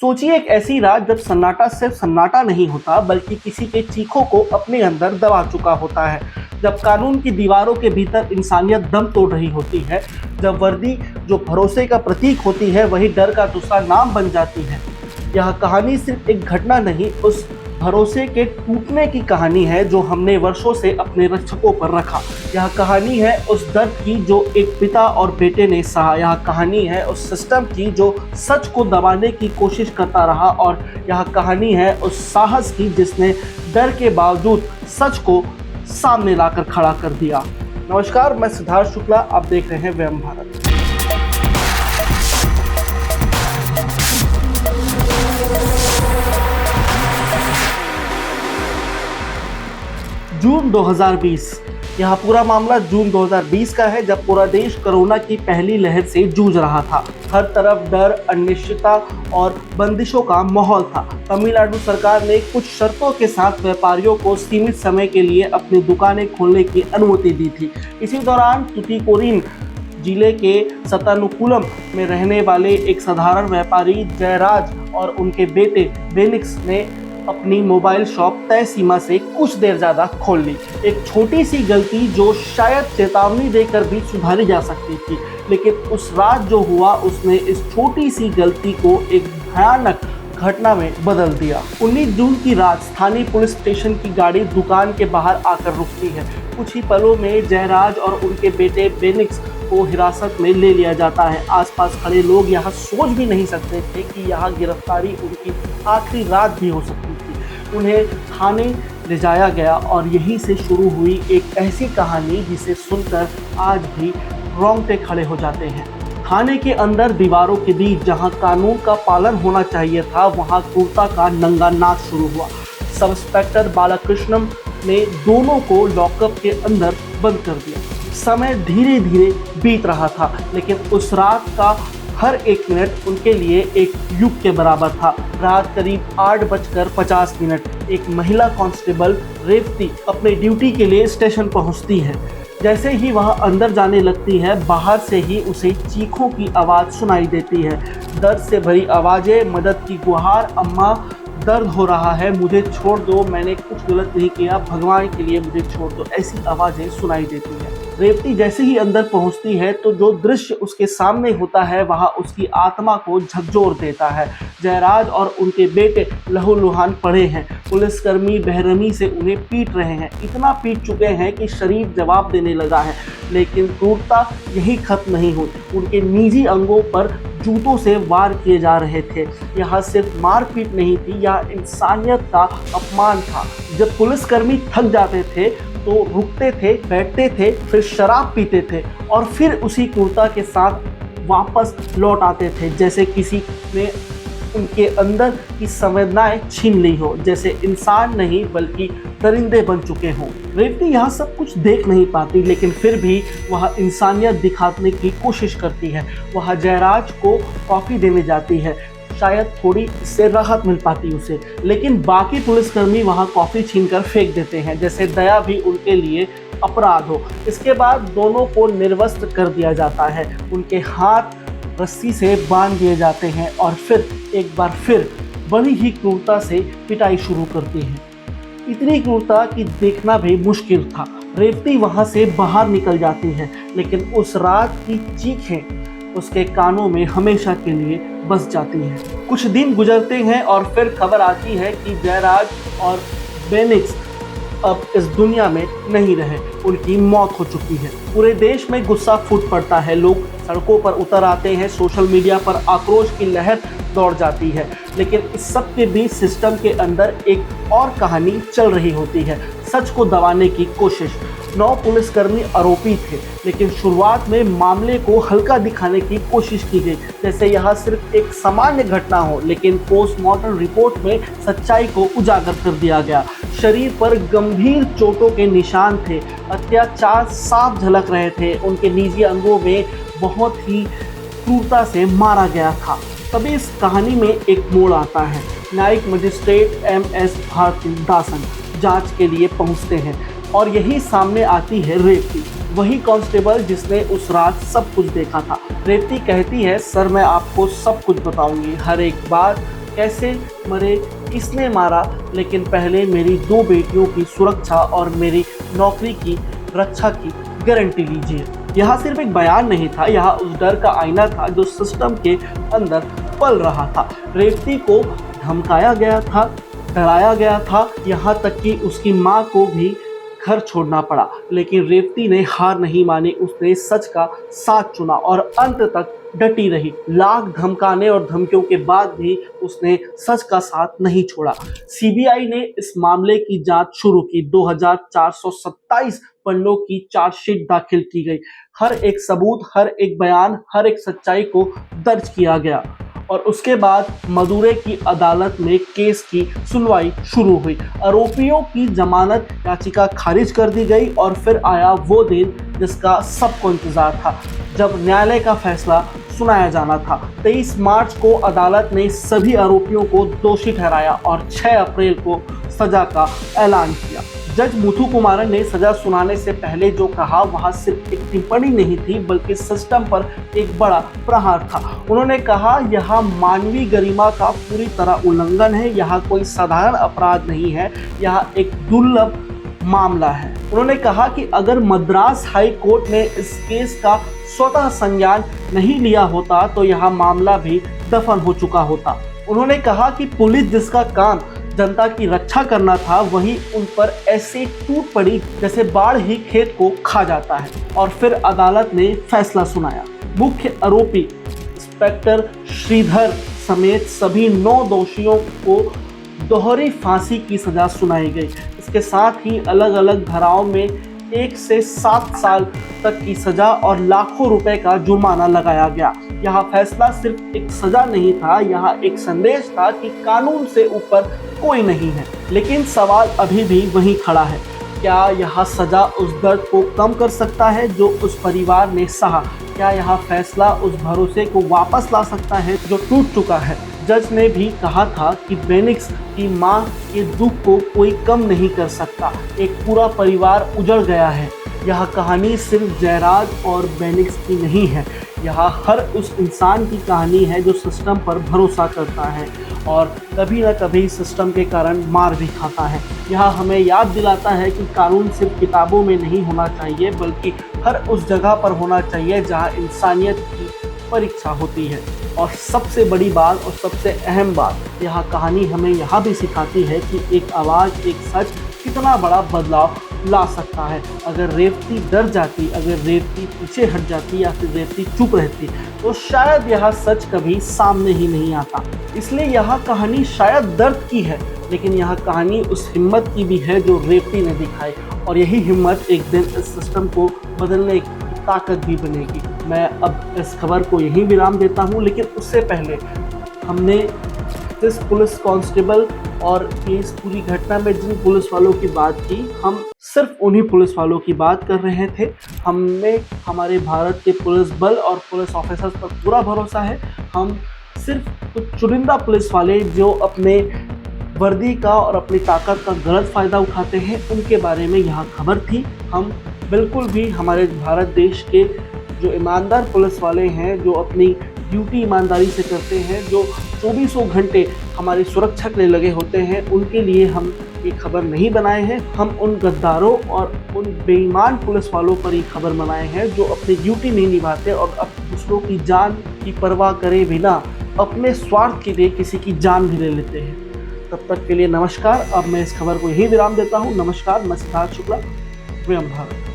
सोचिए एक ऐसी रात जब सन्नाटा सिर्फ सन्नाटा नहीं होता बल्कि किसी के चीखों को अपने अंदर दबा चुका होता है। जब कानून की दीवारों के भीतर इंसानियत दम तोड़ रही होती है, जब वर्दी जो भरोसे का प्रतीक होती है वही डर का दूसरा नाम बन जाती है। यह कहानी सिर्फ एक घटना नहीं, उस भरोसे के टूटने की कहानी है जो हमने वर्षों से अपने रक्षकों पर रखा। यह कहानी है उस दर्द की जो एक पिता और बेटे ने सहा। यह कहानी है उस सिस्टम की जो सच को दबाने की कोशिश करता रहा, और यह कहानी है उस साहस की जिसने डर के बावजूद सच को सामने लाकर खड़ा कर दिया। नमस्कार, मैं सिद्धार्थ शुक्ला, आप देख रहे हैं व्योम भारत। जून 2020, यह पूरा मामला जून 2020 का है, जब पूरा देश कोरोना की पहली लहर से जूझ रहा था। हर तरफ डर, अनिश्चितता और बंदिशों का माहौल था। तमिलनाडु सरकार ने कुछ शर्तों के साथ व्यापारियों को सीमित समय के लिए अपनी दुकानें खोलने की अनुमति दी थी। इसी दौरान तुतीकोरिन जिले के सतानुकूलम में रहने वाले एक साधारण व्यापारी जयराज और उनके बेटे बेनिक्स ने अपनी मोबाइल शॉप तय सीमा से कुछ देर ज़्यादा खोल ली। एक छोटी सी गलती जो शायद चेतावनी देकर भी सुधारी जा सकती थी, लेकिन उस रात जो हुआ उसने इस छोटी सी गलती को एक भयानक घटना में बदल दिया। 19 जून की रात स्थानीय पुलिस स्टेशन की गाड़ी दुकान के बाहर आकर रुकती है। कुछ ही पलों में जयराज और उनके बेटे बेनिक्स को हिरासत में ले लिया जाता है। आसपास खड़े लोग यहाँ सोच भी नहीं सकते थे कि यहाँ गिरफ्तारी उनकी आखिरी रात भी हो सकती थी। उन्हें थाने ले जाया गया और यहीं से शुरू हुई एक ऐसी कहानी जिसे सुनकर आज भी रोंगटे खड़े हो जाते हैं। थाने के अंदर दीवारों के बीच जहां कानून का पालन होना चाहिए था, वहां क्रूरता का नंगा नाच शुरू हुआ। सब इंस्पेक्टर बालाकृष्णम ने दोनों को लॉकअप के अंदर बंद कर दिया। समय धीरे धीरे बीत रहा था, लेकिन उस रात का हर एक मिनट उनके लिए एक युग के बराबर था। रात करीब 8:50 एक महिला कांस्टेबल रेवती अपने ड्यूटी के लिए स्टेशन पहुंचती है। जैसे ही वह अंदर जाने लगती है, बाहर से ही उसे चीखों की आवाज़ सुनाई देती है। दर्द से भरी आवाज़ें, मदद की गुहार, अम्मा दर्द हो रहा है, मुझे छोड़ दो, मैंने कुछ गलत नहीं किया, भगवान के लिए मुझे छोड़ दो, ऐसी आवाज़ें सुनाई देती हैं। रेवती जैसे ही अंदर पहुंचती है तो जो दृश्य उसके सामने होता है वह उसकी आत्मा को झकझोर देता है। जयराज और उनके बेटे लहूलुहान पड़े हैं। पुलिसकर्मी बेरहमी से उन्हें पीट रहे हैं, इतना पीट चुके हैं कि शरीर जवाब देने लगा है। लेकिन क्रूरता यही खत्म नहीं हुई। उनके निजी अंगों पर जूतों से वार किए जा रहे थे। यह सिर्फ मारपीट नहीं थी, यह इंसानियत का अपमान था। जब पुलिसकर्मी थक जाते थे तो रुकते थे, बैठते थे, फिर शराब पीते थे और फिर उसी क्रूरता के साथ वापस लौट आते थे, जैसे किसी ने उनके अंदर की संवेदनाएं छीन ली हो, जैसे इंसान नहीं बल्कि दरिंदे बन चुके हों। रेवती यह सब कुछ देख नहीं पाती, लेकिन फिर भी वह इंसानियत दिखाने की कोशिश करती है। वह जयराज को कॉफ़ी देने जाती है, शायद थोड़ी इससे राहत मिल पाती उसे, लेकिन बाकी पुलिसकर्मी वहां कॉफ़ी छीनकर फेंक देते हैं, जैसे दया भी उनके लिए अपराध हो। इसके बाद दोनों को निर्वस्त्र कर दिया जाता है, उनके हाथ रस्सी से बांध दिए जाते हैं और फिर एक बार फिर बड़ी ही क्रूरता से पिटाई शुरू करती है। इतनी क्रूरता कि देखना भी मुश्किल था। रेवती वहां से बाहर निकल जाती है, लेकिन उस रात की चीखें उसके कानों में हमेशा के लिए बस जाती हैं। कुछ दिन गुजरते हैं और फिर खबर आती है कि जयराज और बेनिक्स अब इस दुनिया में नहीं रहे, उनकी मौत हो चुकी है। पूरे देश में गुस्सा फूट पड़ता है, लोग सड़कों पर उतर आते हैं, सोशल मीडिया पर आक्रोश की लहर दौड़ जाती है। लेकिन इस सब के बीच सिस्टम के अंदर एक और कहानी चल रही होती है, सच को दबाने की कोशिश। 9 पुलिसकर्मी आरोपी थे, लेकिन शुरुआत में मामले को हल्का दिखाने की कोशिश की गई, जैसे यह सिर्फ एक सामान्य घटना हो, लेकिन पोस्टमार्टम रिपोर्ट में सच्चाई को उजागर कर दिया गया। शरीर पर गंभीर चोटों के निशान थे, अत्याचार साफ झलक रहे थे, उनके निजी अंगों में बहुत ही क्रूरता से मारा गया था। तभी इस कहानी में एक मोड़ आता है। न्यायिक मजिस्ट्रेट MS भारतीदासन जांच के लिए पहुंचते हैं और यही सामने आती है रेवती, वही कांस्टेबल जिसने उस रात सब कुछ देखा था। रेवती कहती है, सर मैं आपको सब कुछ बताऊंगी, हर एक बात कैसे मरे, किसने मारा, लेकिन पहले मेरी 2 बेटियों की सुरक्षा और मेरी नौकरी की रक्षा की गारंटी लीजिए। यह सिर्फ एक बयान नहीं था, यह उस डर का आईना था जो सिस्टम के अंदर पल रहा था। रेवती को धमकाया गया था, डराया गया था, यहाँ तक कि उसकी माँ को भी घर छोड़ना पड़ा, लेकिन रेवती ने हार नहीं मानी। उसने सच का साथ चुना और अंत तक डटी रही। लाख धमकाने और धमकियों के बाद भी उसने सच का साथ नहीं छोड़ा। सीबीआई ने इस मामले की जांच शुरू की। 2427 पन्नों की चार्जशीट दाखिल की गई। हर एक सबूत, हर एक बयान, हर एक सच्चाई को दर्ज किया गया और उसके बाद मदुरै की अदालत में केस की सुनवाई शुरू हुई। आरोपियों की जमानत याचिका खारिज कर दी गई और फिर आया वो दिन जिसका सबको इंतजार था, जब न्यायालय का फैसला सुनाया जाना था। 23 मार्च को अदालत ने सभी आरोपियों को दोषी ठहराया और 6 अप्रैल को सजा का ऐलान किया। जज मुथु कुमारन ने सजा सुनाने से पहले जो कहा वह सिर्फ एक टिप्पणी नहीं थी, बल्कि सिस्टम पर एक बड़ा प्रहार था। उन्होंने कहा, यह मानवीय गरिमा का पूरी तरह उल्लंघन है, यह कोई साधारण अपराध नहीं है, यह एक दुर्लभ मामला है। उन्होंने कहा कि अगर मद्रास हाई कोर्ट ने इस केस का स्वतः संज्ञान नहीं लिया होता तो यह मामला भी दफन हो चुका होता। उन्होंने कहा कि पुलिस जिसका काम जनता की रक्षा करना था, वही उन पर ऐसे टूट पड़ी जैसे बाढ़ ही खेत को खा जाता है। और फिर अदालत ने फैसला सुनाया। मुख्य आरोपी इंस्पेक्टर श्रीधर समेत सभी 9 दोषियों को दोहरी फांसी की सजा सुनाई गई। इसके साथ ही अलग अलग धाराओं में 1 से 7 साल तक की सजा और लाखों रुपए का जुर्माना लगाया गया। यह फैसला सिर्फ एक सजा नहीं था, यह एक संदेश था कि कानून से ऊपर कोई नहीं है। लेकिन सवाल अभी भी वहीं खड़ा है, क्या यह सजा उस दर्द को कम कर सकता है जो उस परिवार ने सहा? क्या यह फैसला उस भरोसे को वापस ला सकता है जो टूट चुका है? जज ने भी कहा था कि बेनिक्स की मां के दुख को कोई कम नहीं कर सकता। एक पूरा परिवार उजड़ गया है। यह कहानी सिर्फ जयराज और बेनिक्स की नहीं है, यह हर उस इंसान की कहानी है जो सिस्टम पर भरोसा करता है और कभी न कभी सिस्टम के कारण मार भी खाता है। यह हमें याद दिलाता है कि कानून सिर्फ किताबों में नहीं होना चाहिए, बल्कि हर उस जगह पर होना चाहिए जहां इंसानियत की परीक्षा होती है। और सबसे बड़ी बात और सबसे अहम बात, यह कहानी हमें यह भी सिखाती है कि एक आवाज़, एक सच कितना बड़ा बदलाव ला सकता है। अगर रेवती डर जाती, अगर रेवती पीछे हट जाती या फिर रेवती चुप रहती, तो शायद यह सच कभी सामने ही नहीं आता। इसलिए यह कहानी शायद दर्द की है, लेकिन यह कहानी उस हिम्मत की भी है जो रेवती ने दिखाई, और यही हिम्मत एक दिन इस सिस्टम को बदलने की ताकत भी बनेगी। मैं अब इस खबर को यहीं विराम देता हूं, लेकिन उससे पहले हमने जिस पुलिस कांस्टेबल और इस पूरी घटना में जिन पुलिस वालों की बात की, हम सिर्फ उन्हीं पुलिस वालों की बात कर रहे थे। हमें हमारे भारत के पुलिस बल और पुलिस ऑफिसर्स पर पूरा भरोसा है। हम सिर्फ कुछ चुनिंदा पुलिस वाले जो अपने वर्दी का और अपनी ताकत का गलत फ़ायदा उठाते हैं, उनके बारे में यहाँ खबर थी। हम बिल्कुल भी हमारे भारत देश के जो ईमानदार पुलिस वाले हैं, जो अपनी ड्यूटी ईमानदारी से करते हैं, जो 24 घंटे हमारी सुरक्षा के लिए लगे होते हैं, उनके लिए हम ये खबर नहीं बनाए हैं। हम उन गद्दारों और उन बेईमान पुलिस वालों पर ये खबर बनाए हैं जो अपनी ड्यूटी नहीं निभाते और दूसरों की जान की परवाह करे बिना अपने स्वार्थ के लिए किसी की जान भी ले लेते हैं। तब तक के लिए नमस्कार। अब मैं इस खबर को यही विराम देता हूँ। नमस्कार, मैं सिद्धार्थ शुक्ला, वयम भारत।